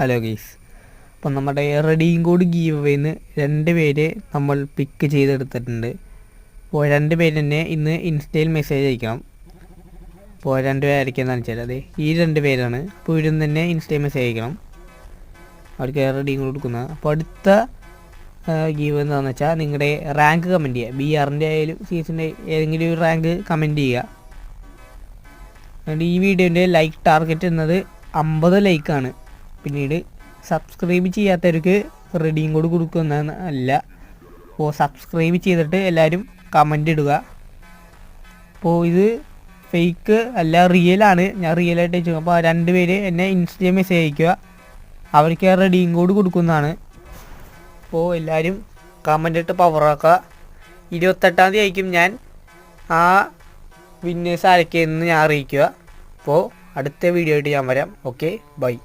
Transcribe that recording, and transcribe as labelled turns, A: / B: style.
A: Hello guys, അപ്പം നമ്മുടെ redeem code give അവേന്ന് 2 പേര് നമ്മൾ പിക്ക് ചെയ്തെടുത്തിട്ടുണ്ട്. അപ്പോൾ 2 പേര് തന്നെ ഇന്ന് ഇൻസ്റ്റയിൽ മെസ്സേജ് അയക്കണം. അപ്പോൾ 2 പേരായിരിക്കും എന്താണെന്ന് വെച്ചാൽ അതെ ഈ 2 പേരാണ്. അപ്പോൾ ഇവിടുന്ന് തന്നെ ഇൻസ്റ്റയിൽ മെസ്സേജ് അയക്കണം, അവർക്ക് റെഡീം കോഡ് കൊടുക്കുന്നത്. അപ്പോൾ അടുത്ത ഗീവ് എന്താണെന്ന് വെച്ചാൽ നിങ്ങളുടെ റാങ്ക് കമൻറ്റ് ചെയ്യുക. BRൻ്റെ ആയാലും സീസണിൻ്റെ ഏതെങ്കിലും ഒരു റാങ്ക് കമൻറ്റ് ചെയ്യുക. അതുകൊണ്ട് ഈ വീഡിയോൻ്റെ ലൈക്ക് ടാർഗറ്റ് എന്നത് 50 ലൈക്കാണ്. പിന്നീട് സബ്സ്ക്രൈബ് ചെയ്യാത്തവർക്ക് റെഡീം കോഡ് കൊടുക്കുന്നതല്ല. അപ്പോൾ സബ്സ്ക്രൈബ് ചെയ്തിട്ട് എല്ലാവരും കമൻ്റ് ഇടുക. അപ്പോൾ ഇത് ഫേക്ക് അല്ല, റിയലാണ്. ഞാൻ റിയലായിട്ട് അയച്ചു. അപ്പോൾ 2 പേര് എന്നെ ഇൻസ്റ്റയിൽ മെസ്സേജ് അയക്കുക, അവർക്ക് റെഡീം കോഡ് കൊടുക്കുന്നതാണ്. അപ്പോൾ എല്ലാവരും കമൻ്റ് ഇട്ട് പവറാക്കുക. 28-ാം തീയതി ആയിരിക്കും ഞാൻ ആ വിന്നേഴ്സ് ആരൊക്കെയെന്ന് ഞാൻ അറിയിക്കുക. അപ്പോൾ അടുത്ത വീഡിയോ ആയിട്ട് ഞാൻ വരാം. Okay, by.